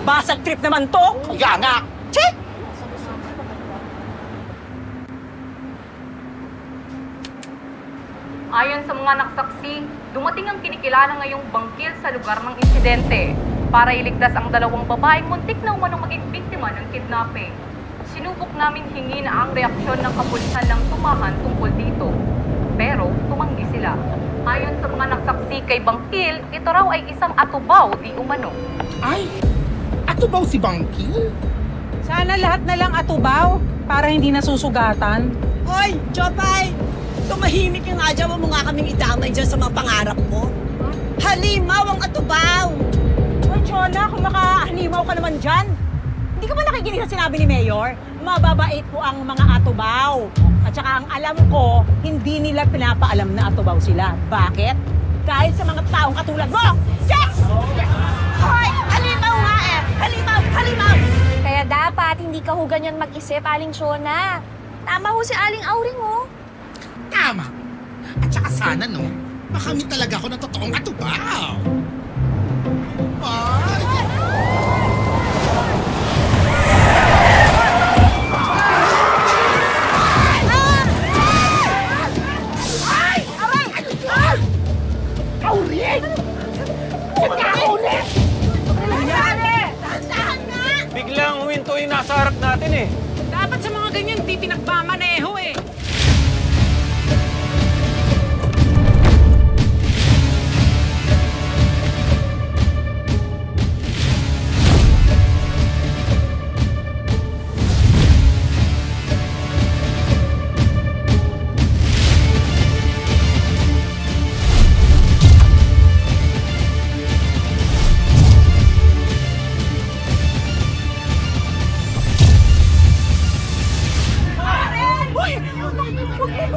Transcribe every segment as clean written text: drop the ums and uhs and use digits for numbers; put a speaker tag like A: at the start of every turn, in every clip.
A: Basag trip naman to! Kaya nga! Che!
B: Ayon sa mga naksaksi, dumating ang kinikilala ngayong bangkil sa lugar ng insidente para iligtas ang dalawang babaeng muntik na umanong maging biktima ng kidnapping. Sinubok namin hingin ang reaksyon ng kapulisan ng tumahan tungkol dito. Pero tumanggi sila. Ayon sa mga naksaksi kay Bangkil, ito raw ay isang atubaw di umano.
C: Ay! Atubaw si Bangkil?
A: Sana lahat na lang atubaw para hindi nasusugatan.
D: Hoy, Jopay! Tumahimik yung nga dyan, mo nga kaming idamay dyan sa mga pangarap mo. Halimaw ang atubaw!
A: Hoy, Chona, kung makahalimaw ka naman dyan, hindi ka ba nakikinig sa sinabi ni Mayor? Mababait po ang mga atubaw. At saka ang alam ko, hindi nila pinapaalam na atubaw sila. Bakit? Dahil sa mga taong katulad mo! Yes! Hoy! Halimaw nga eh! Halimaw! Halimaw!
E: Kaya dapat hindi ka ho ganyan mag-isip, Aling Shona. Tama ho si Aling Auring, oh.
C: Tama. At saka sana, no, makamit talaga ako ng totoong atubaw. Ay! Auring! Nagkakaulit!
D: Dahan nga!
F: Biglang huminto yung nasa harap natin eh.
A: Dapat sa mga ganyan, di pinagmamaneho eh.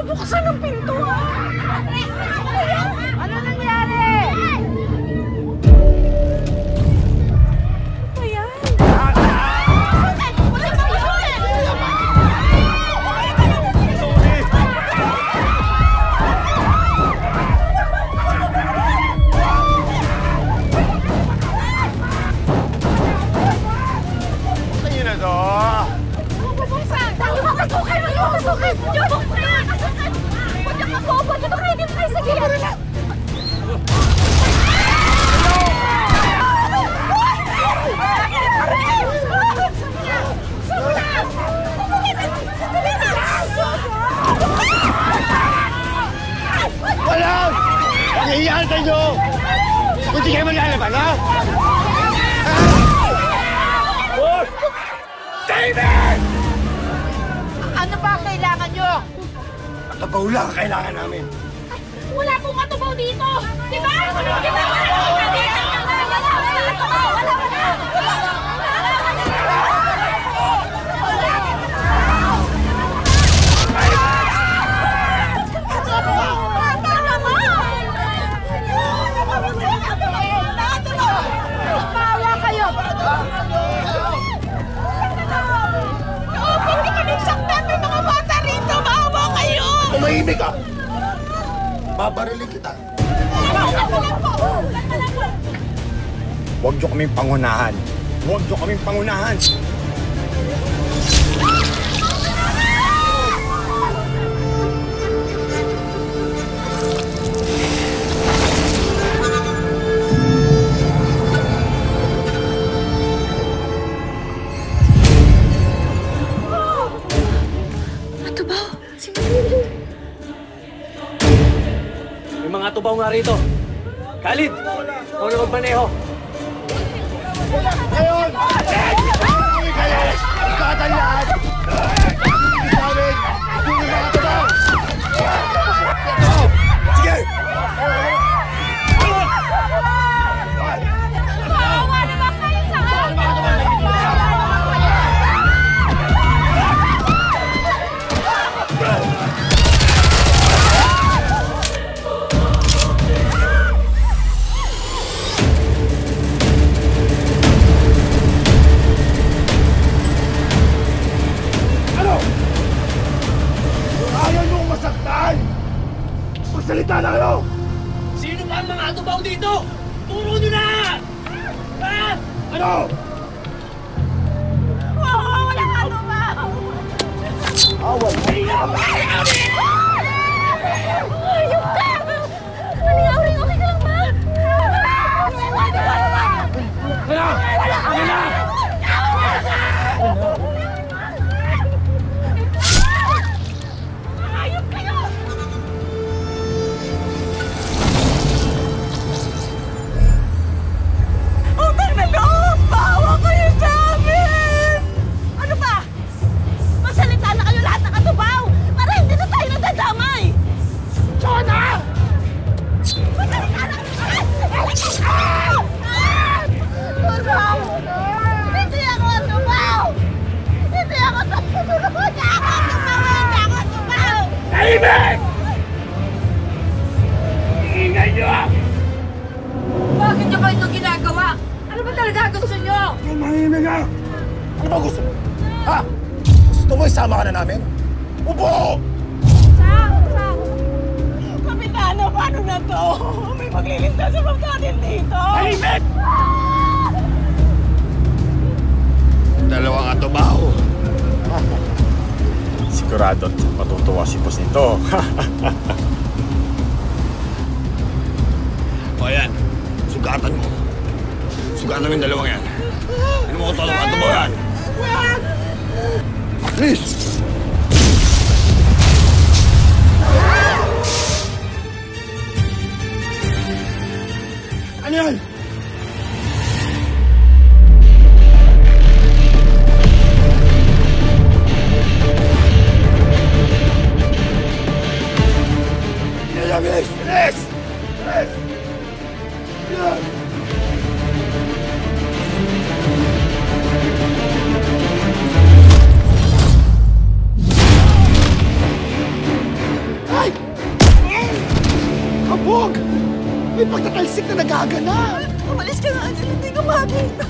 A: Buksan ang pinto, ah! Ano nangyari? Ano yan?
F: Ayun na to.
E: Dito kayo sa gilid.
F: Wala! Pag-iiyan kayo! Kung di kayo maglalaban, ha? Boss! David!
D: Ano ba ang kailangan nyo?
F: Atubaw lang ang kailangan namin.
E: Wala pong atubaw dito! Di ba? Di ba? Wala dito!
F: Tumahimik ka! Babarilin kita. Huwag niyo kaming pangunahan. Huwag niyo kaming pangunahan. Mga tubaw nga rito. Khalid, ikaw na magmaneho. Ngayon! Khalid! Ikatan lahat! Isawin! Yung mga tubaw! Sige!
E: Kawawa naman kayo sa akin!
F: Magsalita na kayo!
D: Sino ba ang mga atubaw dito? Turo nyo na! Ha?
F: Ano? bawal.
E: Ayok ka! Aling Auring, okay ka lang ba?
F: Akin na!
E: Ayok kayo!
A: Utang na loob! Bawa kayo sa amin!
D: Ano ba? Masalita na kayo lahat ng katubaw para hindi na tayo nadadamay!
A: Chona!
D: Masalita na kayo! Hindi ako katubaw! Hindi ako katubaw! Hindi ako katubaw!
F: Tahimik! Ingay niyo!
E: Bakit niyo ba ito ginagawa? Ano ba talaga gusto niyo?
F: Tumahimik ka! Ano ba gusto mo? Ha? Gusto mo isama ka na namin? Upo!
A: Kapitano, paano na to? May magliligtas sa pagkatin dito!
F: Tahimik! Dalawang atubaw. Sigurado matutuwa si boss nito. O yan, sugatan mo. Sugatan mo yung dalawang yan. Ano mo ko dalawang atubaw yan? Please! Ano yan? Bilis! Bilis! Bilis! Bilis! Ay! Kabog! May pagtatalsik na nagaganap!
D: Umalis ka nga dyan, hindi ko makita.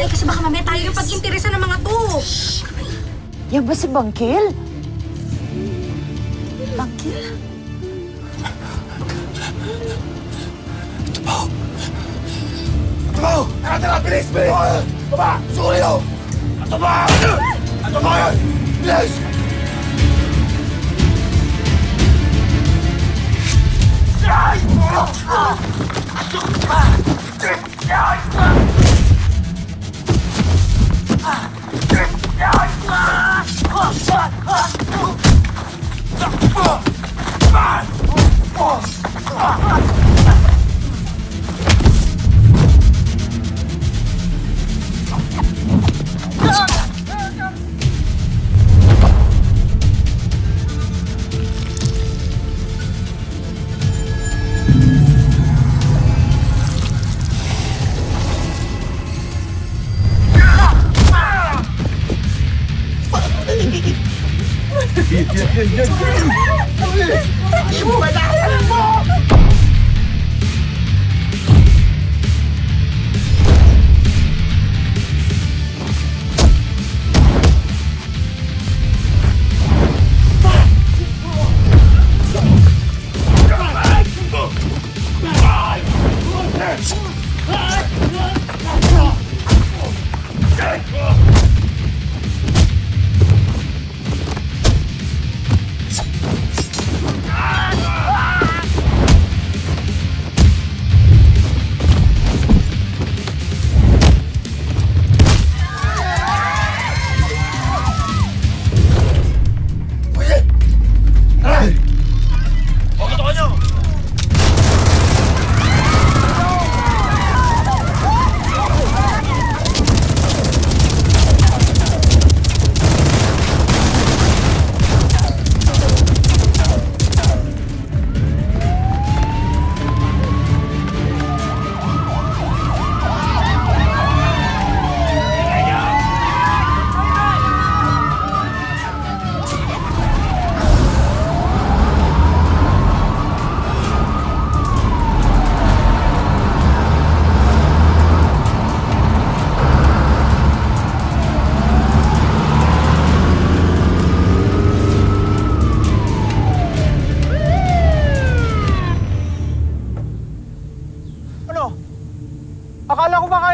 E: Kasi baka mamaya tayo yung pag-interesa ng mga to.
A: Yan ba si Bangkil? Bangkil?
F: Atubaw! Atubaw! Tara! Bilis! Bilis! Baba! Suko nyo! Atubaw! Atubaw yan! Bilis!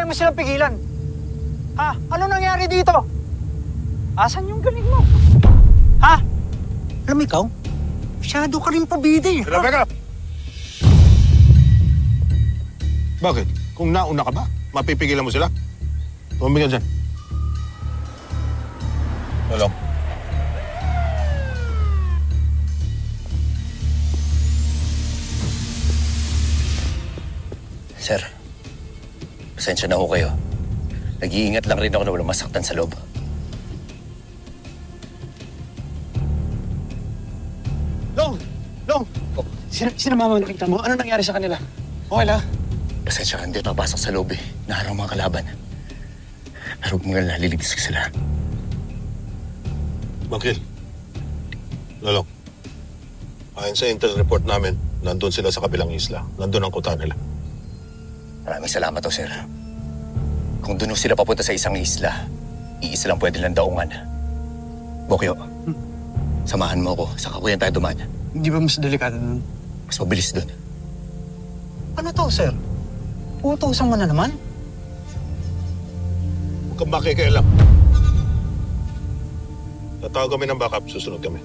G: mo silang pigilan. Ha? Ano nangyari dito? Asan yung galing mo? Ha? Alam mo ikaw, masyado ka rin pabida eh.
F: Rebecca! Bakit? Kung nauna ka ba, mapipigilan mo sila? Tumingin dyan. Lolong.
H: Sir, pasensya na ho kayo. Nag-iingat lang rin ako na walang masaktan sa loob.
G: Long! Long! Sino mama nakita mo? Ano nangyari sa kanila? Okay lang?
H: Pasensya ka, hindi papasok sa loob eh. Naharang mga kalaban. Pero huwag mga naliligtas ka sila.
F: Bangkil. Lolong. Ayon sa intel report namin, nandun sila sa kabilang isla. Nandun ang kuta nila.
H: Maraming salamat o, sir. Kung doon sila papunta sa isang isla, iisa lang pwede lang daungan. Bokyo, samahan mo ako. Saka kuyan tayo dumaan.
G: Hindi ba mas delikado nun?
H: Mas mabilis doon.
G: Ano to, sir? Utusan mo na naman?
F: Huwag kang makikialam. Tatawag kami ng backup, susunod kami.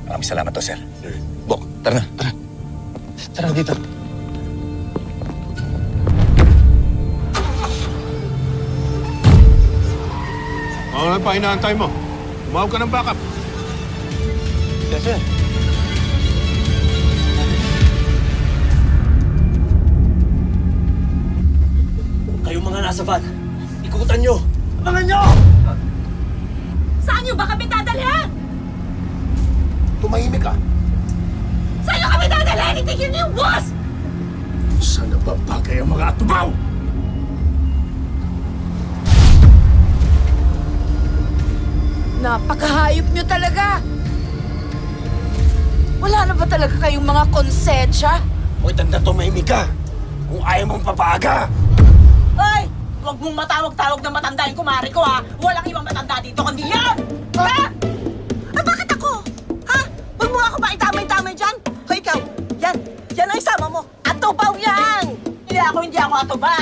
H: Maraming salamat o, sir. Bok, tara na. Tara.
G: Tara dito.
F: Ano pa inaantay mo? Tumawag ka ng backup.
G: Yes, sir.
I: Kayong mga nasa van, ikutan nyo! Abangan nyo!
D: Saan nyo ba kami dadalhin?
F: Tumahimik ka.
D: Saan nyo kami dadalhin? Itigil niyo yung bus!
F: Saan nababagay ang mga atubaw?
D: Napakahayop nyo talaga! Wala na ba talaga kayong mga konsensya?
I: Hoy, tanda, tumahimik ka! Kung ayaw mong papaaga!
A: Ay! Huwag mong matawag-tawag na matanda yung kumari ko, ha? Walang ibang matanda dito, kundi yan! Ha?
D: Ah, bakit ako? Ha? Huwag mo nga ako maitamay-tamay dyan? Hoy, ikaw! Yan! Yan ang isama mo! Atubaw yan!
A: Hindi ako atubaw!